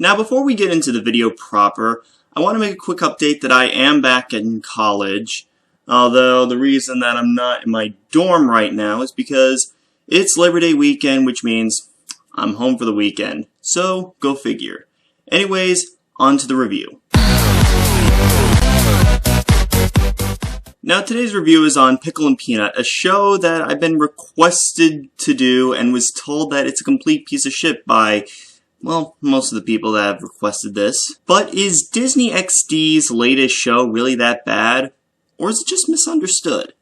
Now before we get into the video proper, I want to make a quick update that I am back in college. Although the reason that I'm not in my dorm right now is because it's Labor Day weekend, which means I'm home for the weekend. So, go figure. Anyways, on to the review. Now today's review is on Pickle and Peanut, a show that I've been requested to do and was told that it's a complete piece of shit by, well, most of the people that have requested this. But is Disney XD's latest show really that bad? Or is it just misunderstood?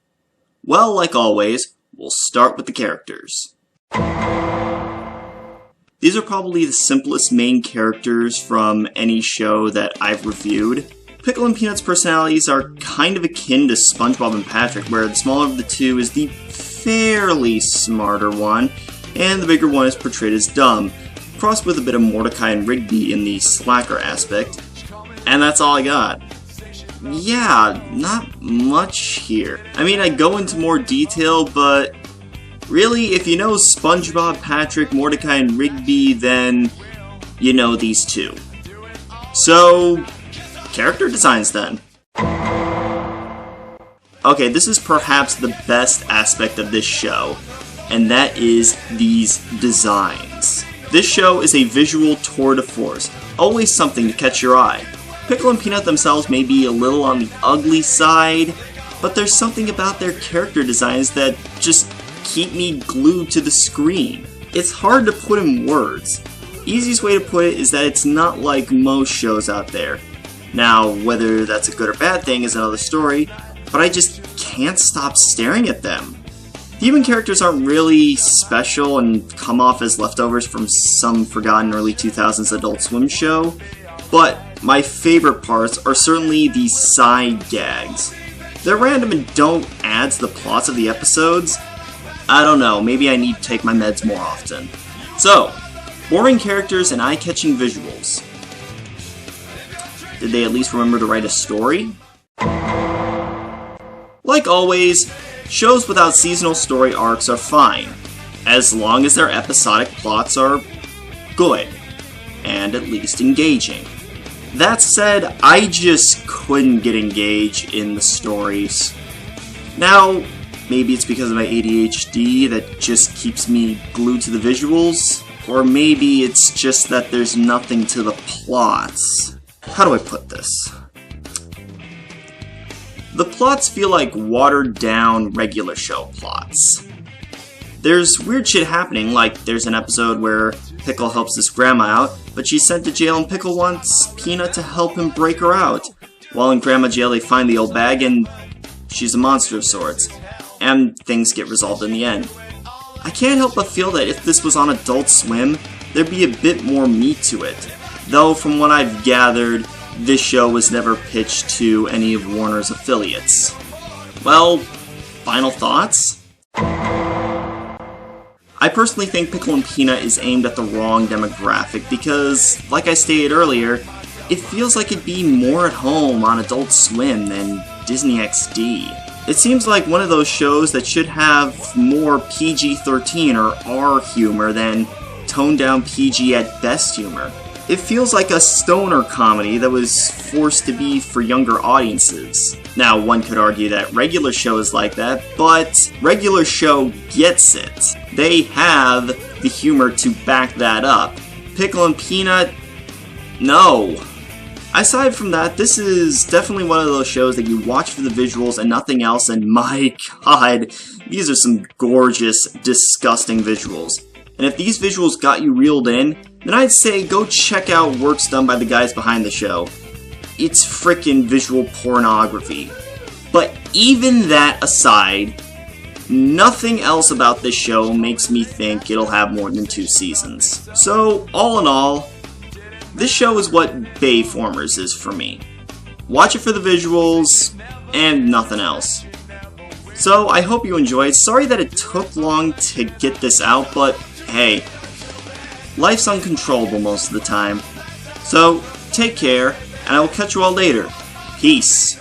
Well, like always, we'll start with the characters. These are probably the simplest main characters from any show that I've reviewed. Pickle and Peanut's personalities are kind of akin to SpongeBob and Patrick, where the smaller of the two is the fairly smarter one, and the bigger one is portrayed as dumb, crossed with a bit of Mordecai and Rigby in the slacker aspect. And that's all I got. Yeah, not much here. I mean, I go into more detail, but really, if you know SpongeBob, Patrick, Mordecai, and Rigby, then you know these two. So, character designs then. Okay, this is perhaps the best aspect of this show, and that is these designs. This show is a visual tour de force, always something to catch your eye. Pickle and Peanut themselves may be a little on the ugly side, but there's something about their character designs that just keep me glued to the screen. It's hard to put in words. Easiest way to put it is that it's not like most shows out there. Now, whether that's a good or bad thing is another story, but I just can't stop staring at them. The human characters aren't really special and come off as leftovers from some forgotten early 2000s Adult Swim show, but my favorite parts are certainly the side gags. They're random and don't add to the plots of the episodes. I don't know, maybe I need to take my meds more often. So, boring characters and eye-catching visuals. Did they at least remember to write a story? Like always, shows without seasonal story arcs are fine, as long as their episodic plots are good, and at least engaging. That said, I just couldn't get engaged in the stories. Now, maybe it's because of my ADHD that just keeps me glued to the visuals, or maybe it's just that there's nothing to the plots. How do I put this? The plots feel like watered-down regular show plots. There's weird shit happening, like there's an episode where Pickle helps his grandma out, but she's sent to jail and Pickle wants Peanut to help him break her out. While in grandma jail they find the old bag and she's a monster of sorts, and things get resolved in the end. I can't help but feel that if this was on Adult Swim, there'd be a bit more meat to it. Though, from what I've gathered, this show was never pitched to any of Warner's affiliates. Well, final thoughts? I personally think Pickle and Peanut is aimed at the wrong demographic because, like I stated earlier, it feels like it'd be more at home on Adult Swim than Disney XD. It seems like one of those shows that should have more PG-13 or R humor than toned-down PG at best humor. It feels like a stoner comedy that was forced to be for younger audiences. Now, one could argue that regular show is like that, but regular show gets it. They have the humor to back that up. Pickle and Peanut, no. Aside from that, this is definitely one of those shows that you watch for the visuals and nothing else, and my god, these are some gorgeous, disgusting visuals. And if these visuals got you reeled in, then I'd say go check out works done by the guys behind the show. It's frickin' visual pornography. But even that aside, nothing else about this show makes me think it'll have more than 2 seasons. So, all in all, this show is what Bayformers is for me. Watch it for the visuals, and nothing else. So, I hope you enjoyed. Sorry that it took long to get this out, but hey, life's uncontrollable most of the time. So, take care, and I will catch you all later. Peace.